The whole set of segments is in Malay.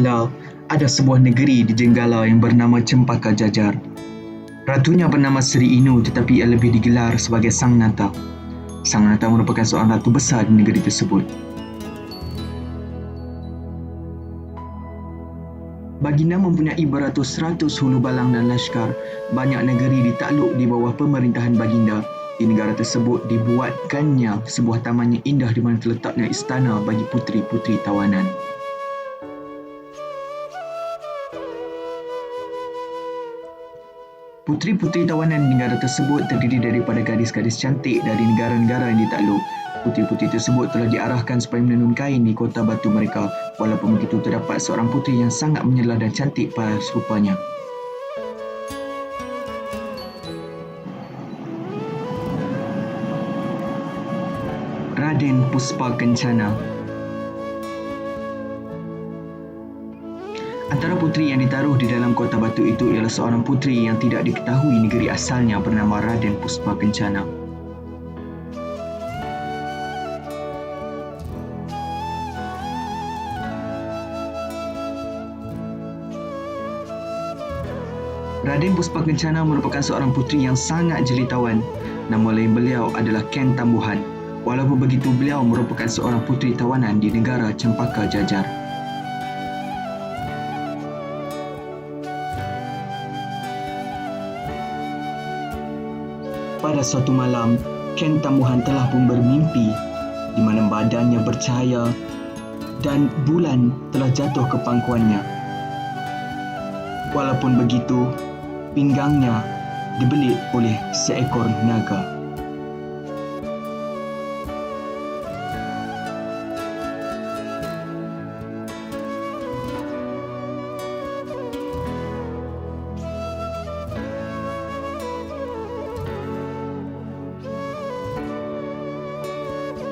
kala, ada sebuah negeri di Jenggala yang bernama Cempaka Jajar. Ratunya bernama Seri Inu tetapi ia lebih digelar sebagai Sang Nata. Sang Nata merupakan seorang ratu besar di negeri tersebut. Baginda mempunyai beratus-ratus hulu balang dan lashkar. Banyak negeri ditakluk di bawah pemerintahan Baginda. Di negara tersebut dibuatkannya sebuah taman yang indah di mana terletaknya istana bagi puteri-puteri tawanan. Puteri-puteri tawanan di negara tersebut terdiri daripada gadis-gadis cantik dari negara-negara yang ditakluk. Puteri-puteri tersebut telah diarahkan supaya menenun kain di kota batu mereka. Walaupun begitu, terdapat seorang puteri yang sangat menyela dan cantik pada serupanya. Raden Puspa Kencana. Antara puteri yang ditaruh di dalam kota batu itu ialah seorang puteri yang tidak diketahui negeri asalnya bernama Raden Puspa Kencana. Raden Puspa Kencana merupakan seorang puteri yang sangat jelitawan. Nama lain beliau adalah Ken Tambuhan. Walaupun begitu, beliau merupakan seorang puteri tawanan di negara Cempaka Jajar. Pada suatu malam, Ken Tambuhan telah pun bermimpi di mana badannya bercahaya dan bulan telah jatuh ke pangkuannya. Walaupun begitu, pinggangnya dibelit oleh seekor naga.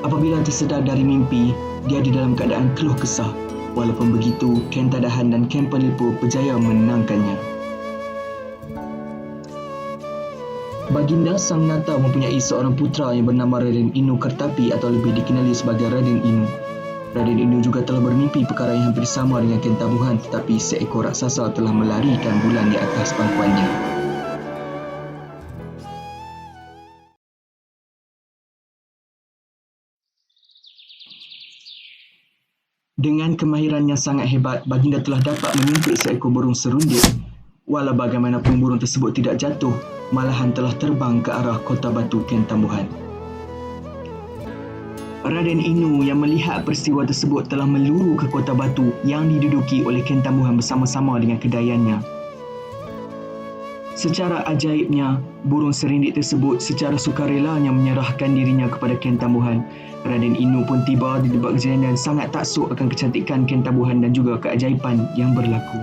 Apabila tersedar dari mimpi, dia di dalam keadaan keluh kesah. Walaupun begitu, Ken Tadahan dan Ken Penipu berjaya menenangkannya. Baginda Sang Nata mempunyai seorang putera yang bernama Raden Inu Kertapi atau lebih dikenali sebagai Raden Inu. Raden Inu juga telah bermimpi perkara yang hampir sama dengan Ken Tambuhan, tetapi seekor raksasa telah melarikan bulan di atas pangkuannya. Dengan kemahiran yang sangat hebat, Baginda telah dapat menyuntik seekor burung serunding. Walau bagaimanapun burung tersebut tidak jatuh, malahan telah terbang ke arah kota batu Ken Tambuhan. Raden Inu yang melihat peristiwa tersebut telah meluru ke kota batu yang diduduki oleh Ken Tambuhan bersama-sama dengan kedayannya. Secara ajaibnya, burung serindik tersebut secara sukarelanya menyerahkan dirinya kepada Ken Tambuhan. Raden Inu pun tiba di tempat kejadian dan sangat taksub akan kecantikan Ken Tambuhan dan juga keajaiban yang berlaku.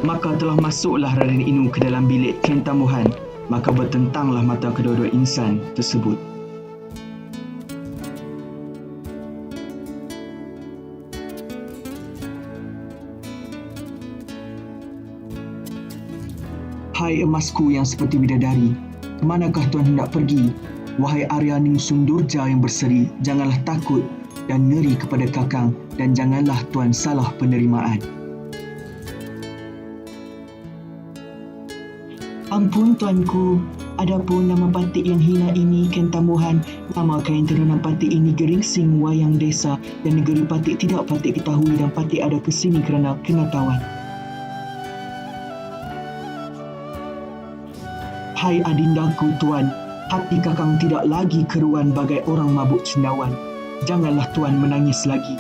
Maka telah masuklah Raden Inu ke dalam bilik Ken Tambuhan. Maka bertentanglah mata kedua-dua insan tersebut. Hai emasku yang seperti bidadari, kemanakah tuan hendak pergi? Wahai Arya Ningsung Durja yang berseri, janganlah takut dan ngeri kepada kakang dan janganlah tuan salah penerimaan. Ampun tuanku, adapun nama patik yang hina ini Ken Tambuhan, nama kain terunan patik ini geringsing wayang desa dan negeri patik tidak patik ketahui dan patik ada ke sini kerana kena tawan. Hai adindaku tuan, hati kakang tidak lagi keruan bagai orang mabuk cendawan. Janganlah tuan menangis lagi.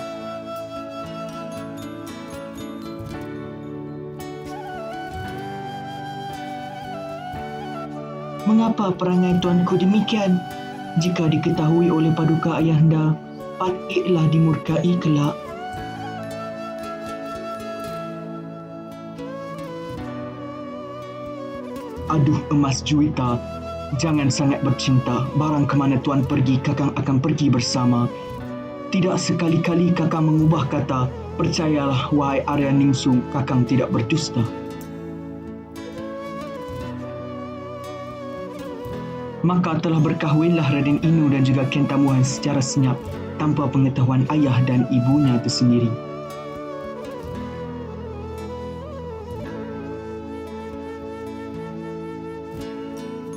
Mengapa perangai tuanku demikian? Jika diketahui oleh paduka ayahanda, patiklah dimurkai kelak. Aduh emas Juwita, jangan sangat bercinta. Barang ke mana tuan pergi, kakang akan pergi bersama. Tidak sekali-kali kakang mengubah kata. Percayalah wahai Arya Ningsung, kakang tidak berdusta. Maka telah berkahwinlah Raden Inu dan juga Ken Tambuhan secara senyap tanpa pengetahuan ayah dan ibunya itu sendiri.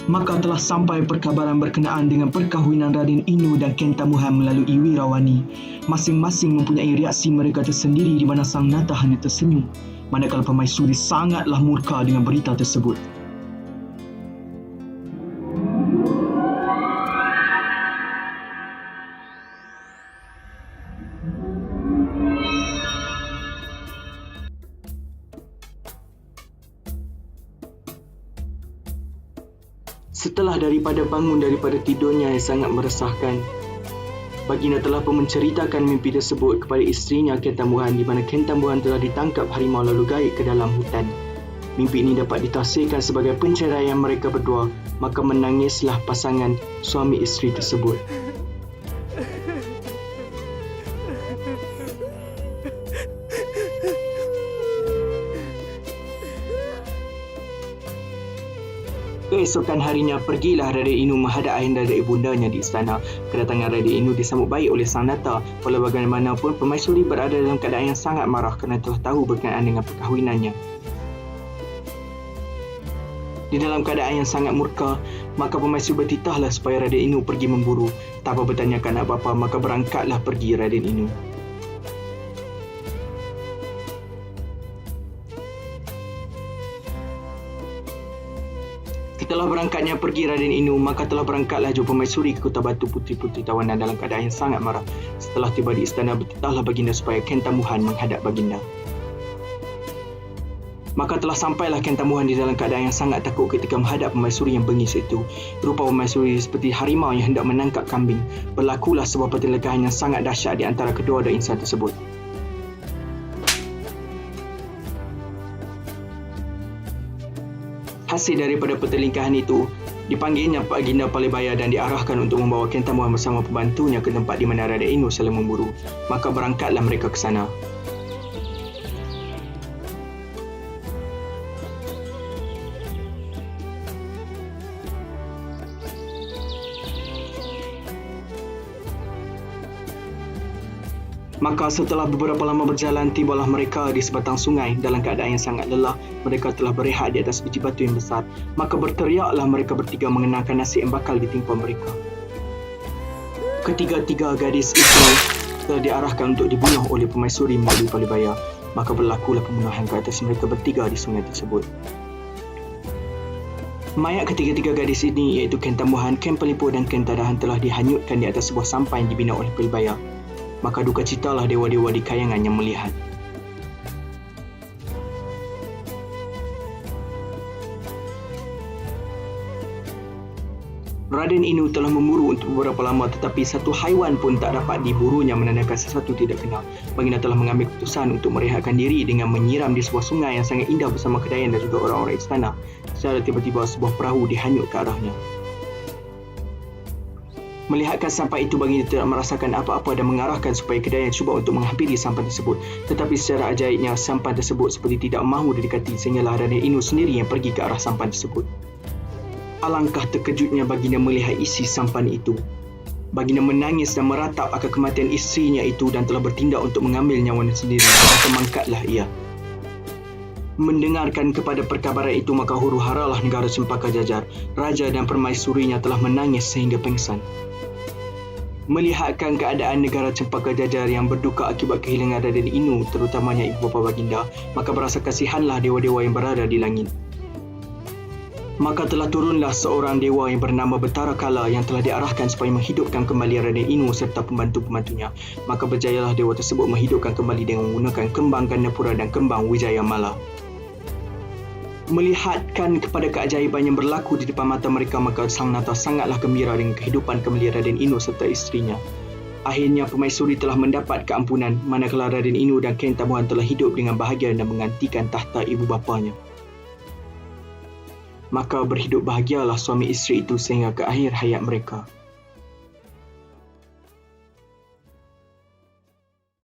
Maka telah sampai perkabaran berkenaan dengan perkahwinan Raden Inu dan Ken Tambuhan melalui Wirawani. Masing-masing mempunyai reaksi mereka tersendiri di mana Sang Nata hanya tersenyum, manakala Permaisuri sangatlah murka dengan berita tersebut. Setelah daripada bangun daripada tidurnya yang sangat meresahkan, Baginda telah pun menceritakan mimpi tersebut kepada isterinya Ken Tambuhan, di mana Ken Tambuhan telah ditangkap harimau lalu gaib ke dalam hutan. Mimpi ini dapat ditafsirkan sebagai penceraian mereka berdua, maka menangislah pasangan suami isteri tersebut. Keesokan harinya, pergilah Raden Inu menghadap ayahanda dan ibundanya di istana. Kedatangan Raden Inu disambut baik oleh Sang Nata. Walau bagaimanapun, Permaisuri berada dalam keadaan yang sangat marah kerana telah tahu berkenaan dengan perkahwinannya. Di dalam keadaan yang sangat murka, maka Permaisuri bertitahlah supaya Raden Inu pergi memburu. Tanpa bertanyakan apa-apa, maka berangkatlah pergi Raden Inu. Setelah berangkatnya pergi Raden Inu, maka telah berangkatlah juga Permaisuri ke Kota Batu putri-putri tawanan dalam keadaan yang sangat marah. Setelah tiba di istana, bertitahlah Baginda supaya Ken Tambuhan menghadap Baginda. Maka telah sampailah Ken Tambuhan di dalam keadaan yang sangat takut ketika menghadap Permaisuri yang bengis itu. Rupa Permaisuri seperti harimau yang hendak menangkap kambing. Berlakulah sebuah pertelagahan yang sangat dahsyat di antara kedua-dua insan tersebut. Hasil daripada pertelingkahan itu, dipanggilnya Baginda Palebaya dan diarahkan untuk membawa Ken Tambuhan bersama pembantunya ke tempat di mana Raden Inu sedang memburu. Maka berangkatlah mereka ke sana. Maka setelah beberapa lama berjalan, tibalah mereka di sebatang sungai. Dalam keadaan yang sangat lelah, mereka telah berehat di atas biji batu yang besar. Maka berteriaklah mereka bertiga mengenangkan nasib yang bakal ditimpa mereka. Ketiga-tiga gadis itu telah diarahkan untuk dibunuh oleh Permaisuri melalui Palebaya. Maka berlakulah pembunuhan ke atas mereka bertiga di sungai tersebut. Mayat ketiga-tiga gadis ini, iaitu Ken Tambuhan, Ken Pelimpo dan Ken Tadahan, telah dihanyutkan di atas sebuah sampan yang dibina oleh Palebaya. Maka duka citalah dewa-dewa di kayangan yang melihat. Raden Inu telah memburu untuk beberapa lama, tetapi satu haiwan pun tak dapat diburunya menandakan sesuatu tidak kenal. Baginda telah mengambil keputusan untuk merehatkan diri dengan menyiram di sebuah sungai yang sangat indah bersama Kedayan dan juga orang-orang istana. Secara tiba-tiba sebuah perahu dihanyut ke arahnya. Melihatkan sampan itu, Baginda tidak merasakan apa-apa dan mengarahkan supaya Kedayan cuba untuk menghampiri sampan tersebut. Tetapi secara ajaibnya, sampan tersebut seperti tidak mahu didekati, sehinggalah Raden Inu sendiri yang pergi ke arah sampan tersebut. Alangkah terkejutnya Baginda melihat isi sampan itu. Baginda menangis dan meratap akan kematian isterinya itu dan telah bertindak untuk mengambil nyawanya sendiri. Maka mangkatlah ia. Mendengarkan kepada perkabaran itu, maka huru-haralah negara Cempaka Jajar. Raja dan permaisurinya telah menangis sehingga pingsan. Melihatkan keadaan negara Cempaka Jajar yang berduka akibat kehilangan Raden Inu, terutamanya ibu bapa Baginda, maka berasa kasihanlah dewa-dewa yang berada di langit. Maka telah turunlah seorang dewa yang bernama Betara Kala yang telah diarahkan supaya menghidupkan kembali Raden Inu serta pembantu-pembantunya. Maka berjayalah dewa tersebut menghidupkan kembali dengan menggunakan kembang Gandapura dan kembang Wijayamala. Melihatkan kepada keajaiban yang berlaku di depan mata mereka, maka Sang Nata sangatlah gembira dengan kehidupan kembali Raden Inu serta isterinya. Akhirnya Permaisuri telah mendapat keampunan, manakala Raden Inu dan Ken Tambuhan telah hidup dengan bahagia dan menggantikan tahta ibu bapanya. Maka berhidup bahagialah suami isteri itu sehingga ke akhir hayat mereka.